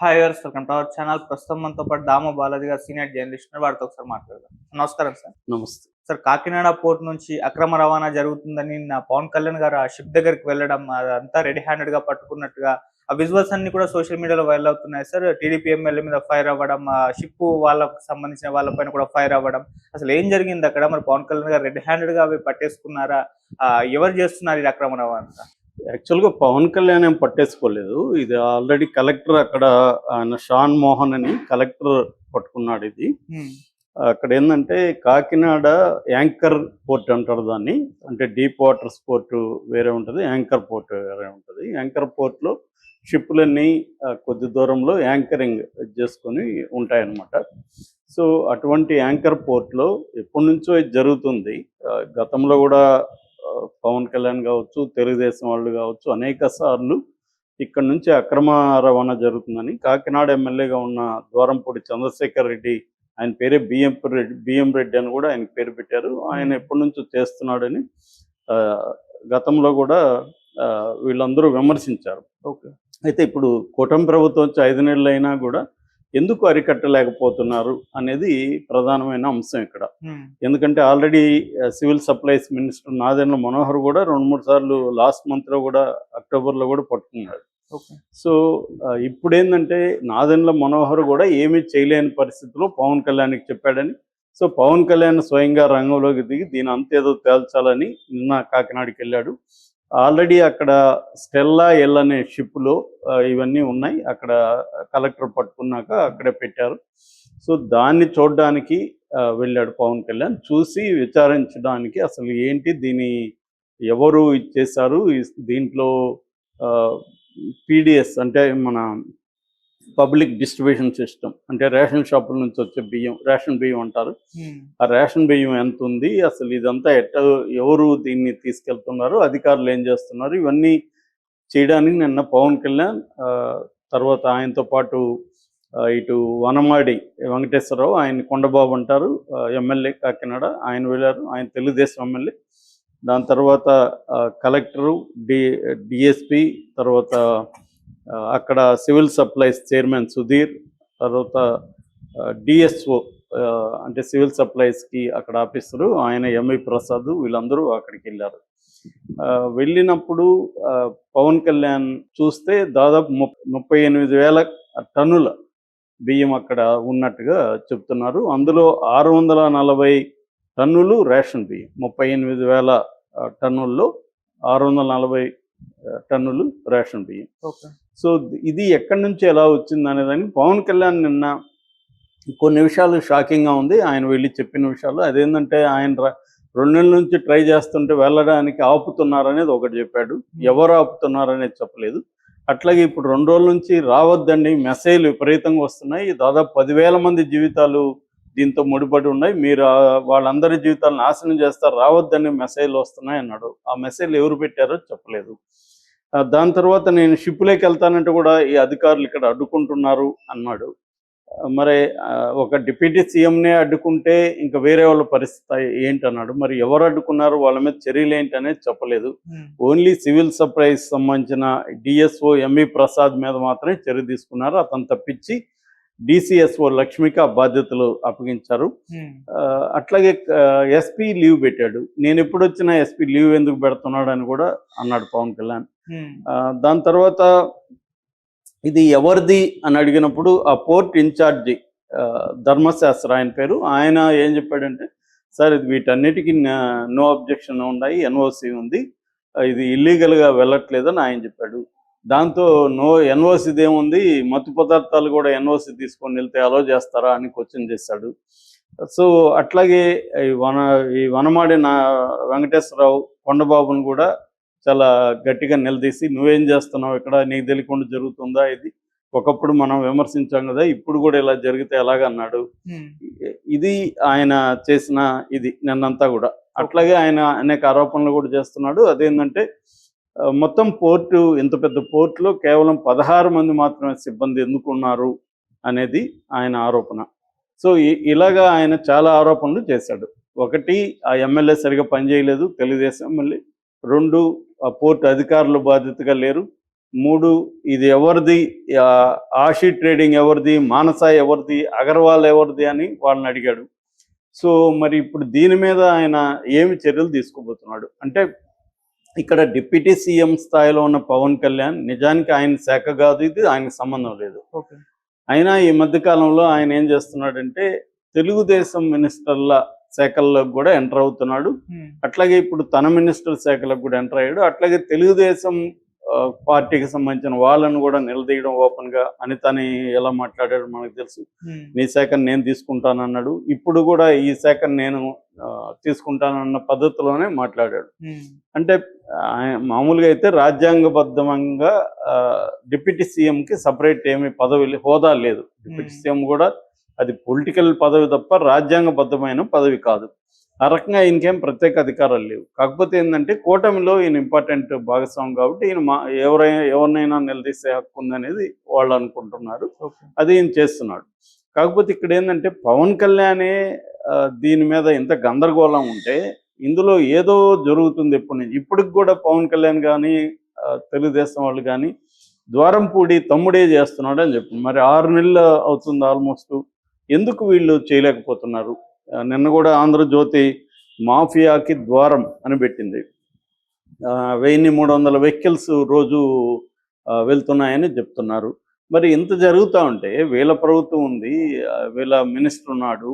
Hi viewers, welcome to our channel. ప్రస్తుతం మనతో పాటు దామ బాలాజీ గారు, సీనియర్ జర్నలిస్ట్ ఉన్నారు. వారితో ఒకసారి మాట్లాడదాం. నమస్కారం సార్. నమస్తే. సార్, కాకినాడ పోర్ట్ నుంచి అక్రమ రవాణా జరుగుతుందని నా పవన్ కళ్యాణ్ గారు ఆ షిప్ దగ్గరికి వెళ్ళడం, అదంతా రెడీ హ్యాండెడ్ గా పట్టుకున్నట్టుగా ఆ విజువల్స్ అన్ని కూడా సోషల్ మీడియాలో వైరల్ అవుతున్నాయి సార్. టీడీపీ ఎమ్మెల్యే మీద ఫైర్ అవ్వడం, ఆ షిప్ వాళ్ళకు సంబంధించిన వాళ్ళపైన కూడా ఫైర్ అవ్వడం, అసలు ఏం జరిగింది అక్కడ? మరి పవన్ కళ్యాణ్ గారు రెడీ హ్యాండెడ్ గా అవి పట్టేసుకున్నారా? ఎవరు చేస్తున్నారు ఈ అక్రమ రవాణా? యాక్చువల్గా పవన్ కళ్యాణ్ ఏం పట్టేసుకోలేదు. ఇది ఆల్రెడీ కలెక్టర్ అక్కడ ఆయన షాన్ మోహన్ అని కలెక్టర్ పట్టుకున్నాడు. ఇది అక్కడ ఏంటంటే కాకినాడ యాంకర్ పోర్ట్ అంటారు దాన్ని. అంటే డీప్ వాటర్స్ పోర్ట్ వేరే ఉంటుంది, యాంకర్ పోర్ట్ వేరే ఉంటుంది. యాంకర్ పోర్ట్లో షిప్పులన్నీ కొద్ది దూరంలో యాంకరింగ్ చేసుకొని ఉంటాయన్నమాట. సో అటువంటి యాంకర్ పోర్ట్లో ఎప్పటి నుంచో ఇది జరుగుతుంది. గతంలో కూడా పవన్ కళ్యాణ్ కావచ్చు, తెలుగుదేశం వాళ్ళు కావచ్చు, అనేక సార్లు ఇక్కడ నుంచి అక్రమ రవాణా జరుగుతుందని కాకినాడ ఎమ్మెల్యేగా ఉన్న ద్వారంపూడి చంద్రశేఖర్ రెడ్డి, ఆయన పేరే బిఎం రెడ్డి అని కూడా ఆయన పేరు పెట్టారు. ఆయన ఎప్పటి నుంచో చేస్తున్నాడని గతంలో కూడా వీళ్ళందరూ విమర్శించారు. ఓకే. అయితే ఇప్పుడు కూటమి ప్రభుత్వం వచ్చి 5 నెలలు అయినా కూడా ఎందుకు అరికట్టలేకపోతున్నారు అనేది ప్రధానమైన అంశం ఇక్కడ. ఎందుకంటే already civil supplies minister Nadendla Manohar కూడా 2-3 సార్లు లాస్ట్ మంత్లో కూడా అక్టోబర్లో కూడా పట్టుకున్నాడు. సో ఇప్పుడు ఏంటంటే నాదెండ్ల మనోహర్ కూడా ఏమీ చేయలేని పరిస్థితిలో పవన్ కళ్యాణ్కి చెప్పాడని, సో పవన్ కళ్యాణ్ స్వయంగా రంగంలోకి దిగి దీని అంతేదో తేల్చాలని నిన్న కాకినాడకి వెళ్ళాడు. ఆల్రెడీ అక్కడ స్టెల్లా ఎల్ అనే షిప్లో ఇవన్నీ ఉన్నాయి. అక్కడ కలెక్టర్ పట్టుకున్నాక అక్కడే పెట్టారు. సో దాన్ని చూడడానికి వెళ్ళాడు పవన్ కళ్యాణ్. చూసి విచారించడానికి అసలు ఏంటి, దీని ఎవరు ఇచ్చేశారు, దీంట్లో పీడిఎస్ అంటే మన పబ్లిక్ డిస్ట్రిబ్యూషన్ సిస్టమ్, అంటే రేషన్ షాపుల నుంచి వచ్చే బియ్యం, రేషన్ బియ్యం అంటారు. ఆ రేషన్ బియ్యం ఎంత ఉంది, అసలు ఇదంతా ఎవరు దీన్ని తీసుకెళ్తున్నారు, అధికారులు ఏం చేస్తున్నారు, ఇవన్నీ చేయడానికి నిన్న పవన్ కళ్యాణ్ తర్వాత ఆయనతో పాటు ఇటు వనమాడి వెంకటేశ్వరరావు, ఆయన కొండబాబు అంటారు, ఎమ్మెల్యే కాకినాడ, ఆయన వెళ్ళారు. ఆయన తెలుగుదేశం ఎమ్మెల్యే. దాని తర్వాత కలెక్టరు, డిఎస్పి, తర్వాత అక్కడ సివిల్ సప్లైస్ చైర్మన్ సుధీర్, తర్వాత డిఎస్ఓ అంటే సివిల్ సప్లైస్కి అక్కడ ఆఫీసరు ఆయన ఎంఐ ప్రసాద్, వీళ్ళందరూ అక్కడికి వెళ్ళారు. వెళ్ళినప్పుడు పవన్ కళ్యాణ్ చూస్తే దాదాపు 38,000 టన్నుల బియ్యం అక్కడ ఉన్నట్టుగా చెప్తున్నారు. అందులో 640 టన్నులు రేషన్ బియ్యం. 38,000 టన్నుల్లో 640 టన్నులు రేషన్ బియ్యం. సో ఇది ఎక్కడి నుంచి ఎలా వచ్చింది అనేదానికి పవన్ కళ్యాణ్ నిన్న కొన్ని విషయాలు షాకింగ్గా ఉంది. ఆయన వెళ్ళి చెప్పిన విషయాలు అదేంటంటే, ఆయన 2 నెలల నుంచి ట్రై చేస్తుంటే వెళ్ళడానికి ఆపుతున్నారనేది ఒకటి చెప్పాడు. ఎవరు ఆపుతున్నారనేది చెప్పలేదు. అట్లాగే ఇప్పుడు 2 రోజుల నుంచి రావద్దండి, మెసేజ్లు విపరీతంగా వస్తున్నాయి, దాదాపు 10,000 మంది జీవితాలు దీంతో ముడిపడి ఉన్నాయి, మీరు వాళ్ళందరి జీవితాలను నాశనం చేస్తారు, రావద్దని మెసేజ్లు వస్తున్నాయి అన్నాడు. ఆ మెసేజ్లు ఎవరు పెట్టారో చెప్పలేదు. దాని తర్వాత నేను షిప్లోకి వెళ్తానంటే కూడా ఈ అధికారులు ఇక్కడ అడ్డుకుంటున్నారు అన్నాడు. మరి ఒక డిప్యూటీ సీఎంనే అడ్డుకుంటే ఇంకా వేరే వాళ్ళ పరిస్థితి ఏంటన్నాడు. మరి ఎవరు అడ్డుకున్నారు, వాళ్ళ మీద చర్యలు ఏంటి అనేది చెప్పలేదు. ఓన్లీ సివిల్ సప్లైస్ సంబంధించిన డిఎస్ఓ ఎంఈ ప్రసాద్ మీద మాత్రమే చర్య తీసుకున్నారు. అతను తప్పించి డిసిఎస్ఓ లక్ష్మికి ఆ బాధ్యతలు అప్పగించారు. అట్లాగే ఎస్పీ లీవ్ పెట్టాడు. నేను ఎప్పుడు వచ్చినా ఎస్పీ లీవ్ ఎందుకు పెడుతున్నాడు అని కూడా అన్నాడు పవన్ కళ్యాణ్. దాని తర్వాత ఇది ఎవరిది అని అడిగినప్పుడు ఆ పోర్ట్ ఇన్ఛార్జి ధర్మశాస్త్ర, ఆయన పేరు, ఆయన ఏం చెప్పాడంటే, సార్ ఇది వీటన్నిటికీ నో అబ్జెక్షన్ ఉన్నాయి, ఎన్ఓసి ఉంది, ఇది ఇల్లీగల్గా వెళ్ళట్లేదని ఆయన చెప్పాడు. దాంతో ఎన్ఓసిది ఏముంది, మత్తు పదార్థాలు కూడా ఎన్ఓసి తీసుకొని వెళ్తే అలో చేస్తారా అని క్వశ్చన్ చేశాడు. సో అట్లాగే ఈ వనమాడి వెంకటేశ్వరరావు, కొండబాబును కూడా చాలా గట్టిగా నిలదీసి, నువ్వేం చేస్తున్నావు ఇక్కడ, నీకు తెలియకుండా జరుగుతుందా, ఇది ఒకప్పుడు మనం విమర్శించాం కదా, ఇప్పుడు కూడా ఇలా జరిగితే ఎలాగన్నాడు. ఇది ఆయన చేసిన ఇది నిన్నంతా కూడా. అట్లాగే ఆయన అనేక ఆరోపణలు కూడా చేస్తున్నాడు. అదేంటంటే, మొత్తం పోర్టు, ఇంత పెద్ద పోర్టులో కేవలం 16 మంది మాత్రమే సిబ్బంది ఎందుకున్నారు అనేది ఆయన ఆరోపణ. సో ఇలాగా ఆయన చాలా ఆరోపణలు చేశాడు. ఒకటి, ఆ ఎమ్మెల్యే సరిగా పనిచేయలేదు, తెలుగుదేశం ఎమ్మెల్యే. 2, ఆ పోర్టు అధికారులు బాధ్యతగా లేరు. మూడు, ఇది ఎవరిది, ఆషి ట్రేడింగ్ ఎవరిది, మానస ఎవరిది, అగర్వాల్ ఎవరిది అని వాళ్ళని అడిగాడు. సో మరి ఇప్పుడు దీని మీద ఆయన ఏమి చర్యలు తీసుకోబోతున్నాడు అంటే, ఇక్కడ డిప్యూటీ సీఎం స్థాయిలో ఉన్న పవన్ కళ్యాణ్ నిజానికి ఆయన శాఖ కాదు, ఇది ఆయనకు సంబంధం లేదు. అయినా ఈ మధ్య కాలంలో ఆయన ఏం చేస్తున్నాడంటే తెలుగుదేశం మినిస్టర్ల శాఖల్లోకి కూడా ఎంటర్ అవుతున్నాడు. అట్లాగే ఇప్పుడు తన మినిస్టర్ శాఖలకు కూడా ఎంటర్ అయ్యాడు. అట్లాగే తెలుగుదేశం పార్టీకి సంబంధించిన వాళ్ళను కూడా నిలదీయడం ఓపెన్ గా. అనితని ఎలా మాట్లాడాడు మనకు తెలుసు. నీ శాఖను నేను తీసుకుంటానన్నాడు. ఇప్పుడు కూడా ఈ శాఖను నేను తీసుకుంటానన్న పద్ధతిలోనే మాట్లాడాడు. అంటే మామూలుగా అయితే రాజ్యాంగబద్ధంగా డిప్యూటీ సీఎంకి సపరేట్ ఏమీ పదవి హోదా లేదు. డిప్యూటీ సీఎం కూడా అది పొలిటికల్ పదవి తప్ప రాజ్యాంగబద్ధమైన పదవి కాదు. ఆ రకంగా ఈయనకేం ప్రత్యేక అధికారాలు లేవు. కాకపోతే ఏంటంటే కూటమిలో ఈయన ఇంపార్టెంట్ భాగస్వామి కాబట్టి ఈయన ఎవరినైనా నిలదీసే హక్కు ఉందనేది వాళ్ళు అనుకుంటున్నారు. అది ఈయన చేస్తున్నాడు. కాకపోతే ఇక్కడ ఏంటంటే పవన్ కళ్యాణే దీని మీద ఇంత గందరగోళం ఉంటే ఇందులో ఏదో జరుగుతుంది ఎప్పటి నుంచి. ఇప్పటికి కూడా పవన్ కళ్యాణ్ కానీ తెలుగుదేశం వాళ్ళు కానీ ద్వారంపూడి తమ్ముడే చేస్తున్నాడు అని చెప్పి మరి 6 నెలలు అవుతుంది ఆల్మోస్ట్. ఎందుకు వీళ్ళు చేయలేకపోతున్నారు? నిన్న కూడా ఆంధ్రజ్యోతి మాఫియాకి ద్వారం అని పెట్టింది. 1300 వెహికల్స్ రోజు వెళ్తున్నాయని చెప్తున్నారు. మరి ఇంత జరుగుతూ ఉంటే వీళ్ళ ప్రభుత్వం ఉంది, వీళ్ళ మినిస్టర్ ఉన్నాడు,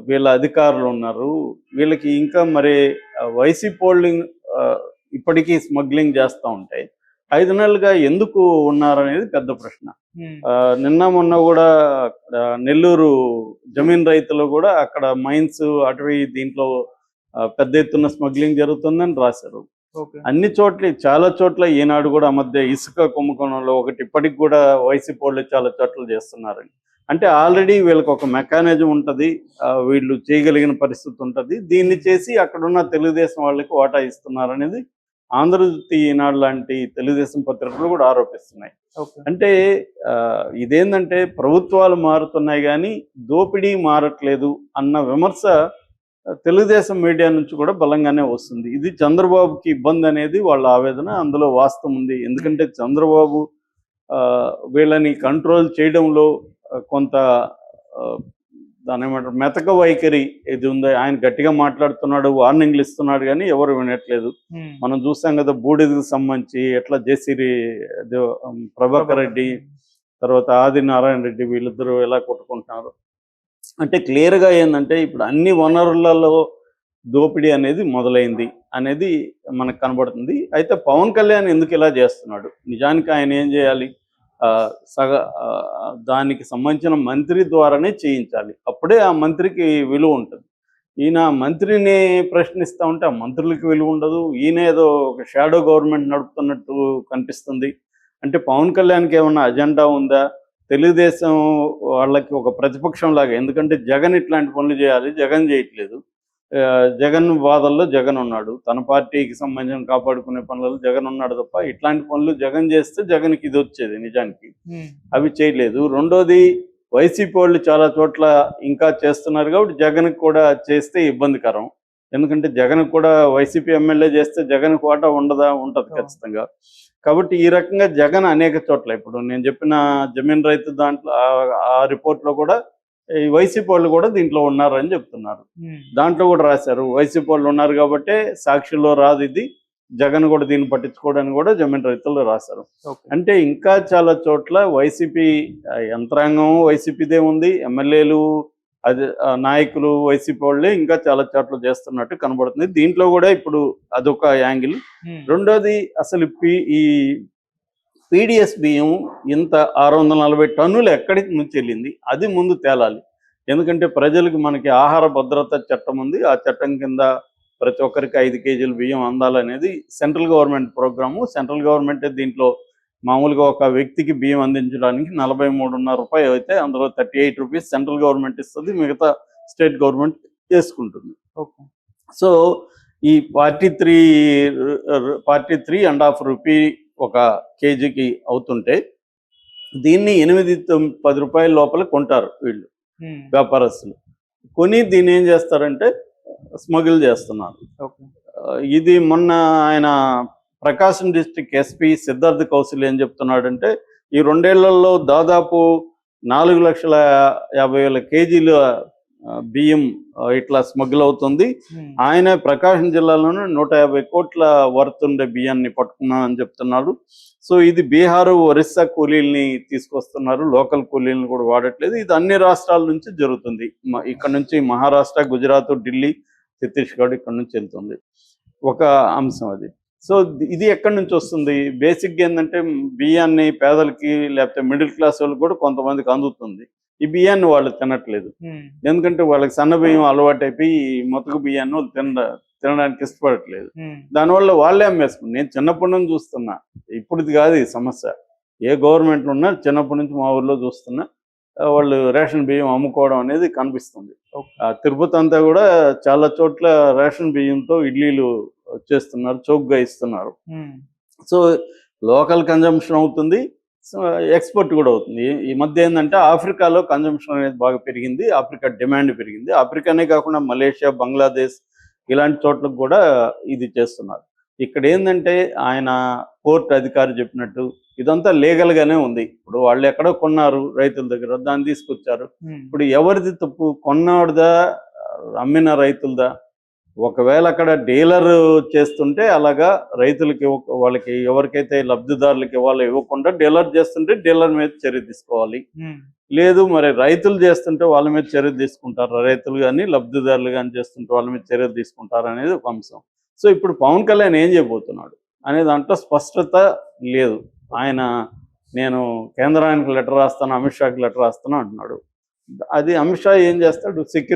వీళ్ళ అధికారులు ఉన్నారు, వీళ్ళకి ఇంకా మరి వైసీపీ పోలింగ్ ఇప్పటికీ స్మగ్లింగ్ చేస్తూ ఉంటాయి. 5 నెలలుగా ఎందుకు ఉన్నారనేది పెద్ద ప్రశ్న. నిన్న మొన్న కూడా నెల్లూరు జమీన్ రైతులు కూడా అక్కడ మైన్స్ అటవీ దీంట్లో పెద్ద ఎత్తున స్మగ్లింగ్ జరుగుతుందని రాశారు. అన్ని చోట్ల చాలా చోట్ల ఈనాడు కూడా మధ్య ఇసుక కుంభకోణంలో ఒకటి ఇప్పటికి కూడా వైసీపీ వాళ్ళు చాలా చోట్ల చేస్తున్నారని. అంటే ఆల్రెడీ వీళ్ళకి ఒక మెకానిజం ఉంటుంది, వీళ్ళు చేయగలిగిన పరిస్థితి ఉంటుంది. దీన్ని చేసి అక్కడున్న తెలుగుదేశం వాళ్ళకి వాటా ఇస్తున్నారనేది ఆంధ్రజ్యోతి ఈనాడు లాంటి తెలుగుదేశం పత్రికలు కూడా ఆరోపిస్తున్నాయి. అంటే ఇదేంటంటే ప్రభుత్వాలు మారుతున్నాయి కానీ దోపిడీ మారట్లేదు అన్న విమర్శ తెలుగుదేశం మీడియా నుంచి కూడా బలంగానే వస్తుంది. ఇది చంద్రబాబుకి ఇబ్బంది అనేది వాళ్ళ ఆవేదన. అందులో వాస్తవం ఉంది. ఎందుకంటే చంద్రబాబు వీళ్ళని కంట్రోల్ చేయడంలో కొంత దాని ఏమంటారు మెతక వైఖరి ఇది ఉంది. ఆయన గట్టిగా మాట్లాడుతున్నాడు, వార్నింగ్లు ఇస్తున్నాడు కానీ ఎవరు వినట్లేదు. మనం చూసాం కదా బూడిదకు సంబంధించి ఎట్లా జేసీరి ప్రభాకర్ రెడ్డి తర్వాత ఆది నారాయణ రెడ్డి వీళ్ళిద్దరూ ఎలా కొట్టుకుంటున్నారు. అంటే క్లియర్గా ఏంటంటే ఇప్పుడు అన్ని వనరులలో దోపిడీ అనేది మొదలైంది అనేది మనకు కనబడుతుంది. అయితే పవన్ కళ్యాణ్ ఎందుకు ఇలా చేస్తున్నాడు? నిజానికి ఆయన ఏం చేయాలి? దానికి సంబంధించిన మంత్రి ద్వారానే చేయించాలి. అప్పుడే ఆ మంత్రికి విలువ ఉంటుంది. ఈయన మంత్రిని ప్రశ్నిస్తూ ఉంటే ఆ మంత్రులకి విలువ ఉండదు. ఈయన ఏదో ఒక షాడో గవర్నమెంట్ నడుపుతున్నట్టు కనిపిస్తుంది. అంటే పవన్ కళ్యాణ్కి ఏమన్నా అజెండా ఉందా? తెలుగుదేశం వాళ్ళకి ఒక ప్రతిపక్షం లాగా. ఎందుకంటే జగన్ ఇట్లాంటి పనులు చేయాలి, జగన్ చేయట్లేదు. జగన్ బాధల్లో జగన్ ఉన్నాడు, తన పార్టీకి సంబంధించిన కాపాడుకునే పనులలో జగన్ ఉన్నాడు తప్ప ఇట్లాంటి పనులు జగన్ చేస్తే జగన్కి ఇది వచ్చేది. నిజానికి అవి చేయలేదు. రెండోది వైసీపీ వాళ్ళు చాలా చోట్ల ఇంకా చేస్తున్నారు కాబట్టి జగన్కి కూడా చేస్తే ఇబ్బందికరం. ఎందుకంటే జగన్ కూడా వైసీపీ ఎమ్మెల్యే చేస్తే జగన్ కోటా ఉంటుంది ఖచ్చితంగా. కాబట్టి ఈ రకంగా జగన్ అనేక చోట్ల ఇప్పుడు నేను చెప్పిన జమీన్ రైతు దాంట్లో ఆ రిపోర్ట్లో కూడా ఈ వైసీపీ వాళ్ళు కూడా దీంట్లో ఉన్నారని చెప్తున్నారు. దాంట్లో కూడా రాశారు వైసీపీ వాళ్ళు ఉన్నారు కాబట్టి సాక్షిలో రాదు ఇది, జగన్ కూడా దీన్ని పట్టించుకోవడానికి కూడా జమీన్ రైతుల్లో రాశారు. అంటే ఇంకా చాలా చోట్ల వైసీపీ యంత్రాంగం వైసీపీదే ఉంది, ఎమ్మెల్యేలు అది నాయకులు వైసీపీ వాళ్ళే ఇంకా చాలా చోట్ల చేస్తున్నట్టు కనబడుతుంది. దీంట్లో కూడా ఇప్పుడు అదొక యాంగిల్. రెండోది అసలు ఈ పీడిఎస్ బియ్యం ఇంత 640 టన్నులు ఎక్కడి నుంచి వెళ్ళింది అది ముందు తేలాలి. ఎందుకంటే ప్రజలకు మనకి ఆహార భద్రత చట్టం ఉంది. ఆ చట్టం కింద ప్రతి ఒక్కరికి 5 కేజీల బియ్యం అందాలనేది సెంట్రల్ గవర్నమెంట్ ప్రోగ్రాము. సెంట్రల్ గవర్నమెంటే దీంట్లో మామూలుగా ఒక వ్యక్తికి బియ్యం అందించడానికి 43.5 రూపాయలు అయితే అందులో 38 రూపీస్ సెంట్రల్ గవర్నమెంట్ ఇస్తుంది, మిగతా స్టేట్ గవర్నమెంట్ చేసుకుంటుంది. సో ఈ 43.5 రూపీ ఒక కేజీకి అవుతుంటే దీన్ని 8-10 రూపాయల లోపల కొంటారు వీళ్ళు వ్యాపారస్తులు. కొని దీన్ని ఏం చేస్తారంటే స్మగుల్ చేస్తున్నారు. ఇది మొన్న ఆయన ప్రకాశం డిస్ట్రిక్ట్ ఎస్పీ సిద్ధార్థ్ కౌశల్ ఏం చెప్తున్నాడంటే ఈ 2 ఏళ్లలో దాదాపు 4,50,000 కేజీల బియ్యం ఇట్లా స్మగ్ల్ అవుతుంది. ఆయన ప్రకాశం జిల్లాలోనే 150 కోట్ల వర్త్ ఉండే బియ్యాన్ని పట్టుకున్నామని చెప్తున్నాడు. సో ఇది బీహారు, ఒరిస్సా కూలీల్ని తీసుకొస్తున్నారు, లోకల్ కూలీలను కూడా వాడట్లేదు. ఇది అన్ని రాష్ట్రాల నుంచి జరుగుతుంది. ఇక్కడ నుంచి మహారాష్ట్ర, గుజరాత్, ఢిల్లీ, ఛత్తీస్గఢ్ ఇక్కడ నుంచి వెళ్తుంది. ఒక అంశం అది. సో ఇది ఎక్కడి నుంచి వస్తుంది? బేసిక్గా ఏంటంటే బియ్యాన్ని పేదలకి లేకపోతే మిడిల్ క్లాస్ వాళ్ళకి కూడా కొంతమందికి అందుతుంది. ఈ బియ్యాన్ని వాళ్ళు తినట్లేదు, ఎందుకంటే వాళ్ళకి సన్న బియ్యం అలవాటు అయిపోయి మొతక బియ్యాన్ని వాళ్ళు తినడానికి ఇష్టపడట్లేదు. దానివల్ల వాళ్ళే అమ్మేసుకున్నారు. నేను చిన్నప్పటి నుంచి చూస్తున్నా, ఇప్పుడుది కాదు ఈ సమస్య, ఏ గవర్నమెంట్ ఉన్నా చిన్నప్పటి నుంచి మా ఊర్లో చూస్తున్నా వాళ్ళు రేషన్ బియ్యం అమ్ముకోవడం అనేది కనిపిస్తుంది. తిరుపతి అంతా కూడా చాలా చోట్ల రేషన్ బియ్యంతో ఇడ్లీలు చేస్తున్నారు, చౌకగా ఇస్తున్నారు. సో లోకల్ కన్జంప్షన్ అవుతుంది, ఎక్స్పోర్ట్ కూడా అవుతుంది. ఈ మధ్య ఏంటంటే ఆఫ్రికాలో కన్జంప్షన్ అనేది బాగా పెరిగింది, ఆఫ్రికా డిమాండ్ పెరిగింది. ఆఫ్రికానే కాకుండా మలేషియా, బంగ్లాదేశ్ ఇలాంటి చోట్లకు కూడా ఇది చేస్తున్నారు. ఇక్కడ ఏంటంటే ఆయన పోర్ట్ అధికారి చెప్పినట్టు ఇదంతా లీగల్ గానే ఉంది. ఇప్పుడు వాళ్ళు ఎక్కడో కొన్నారు రైతుల దగ్గర, దాన్ని తీసుకొచ్చారు. ఇప్పుడు ఎవరిది తప్పు? కొన్నవాడిదా, అమ్మిన రైతులదా? ఒకవేళ అక్కడ డీలర్ చేస్తుంటే అలాగా రైతులకి వాళ్ళకి ఎవరికైతే లబ్ధిదారులకి ఇవ్వకుండా డీలర్ చేస్తుంటే డీలర్ మీద చర్య తీసుకోవాలి. లేదు మరి రైతులు చేస్తుంటే వాళ్ళ మీద చర్య తీసుకుంటారు, రైతులు కానీ లబ్ధిదారులు కానీ చేస్తుంటే వాళ్ళ మీద చర్యలు తీసుకుంటారు అనేది ఒక అంశం. సో ఇప్పుడు పవన్ కళ్యాణ్ ఏం చేయబోతున్నాడు అనే దాంట్లో స్పష్టత లేదు. ఆయన నేను కేంద్రానికి లెటర్ రాస్తాను, అమిత్ షాకి లెటర్ రాస్తాను అంటున్నాడు. అది అమిత్ షా ఏం చేస్తాడు? సెక్యూరిటీ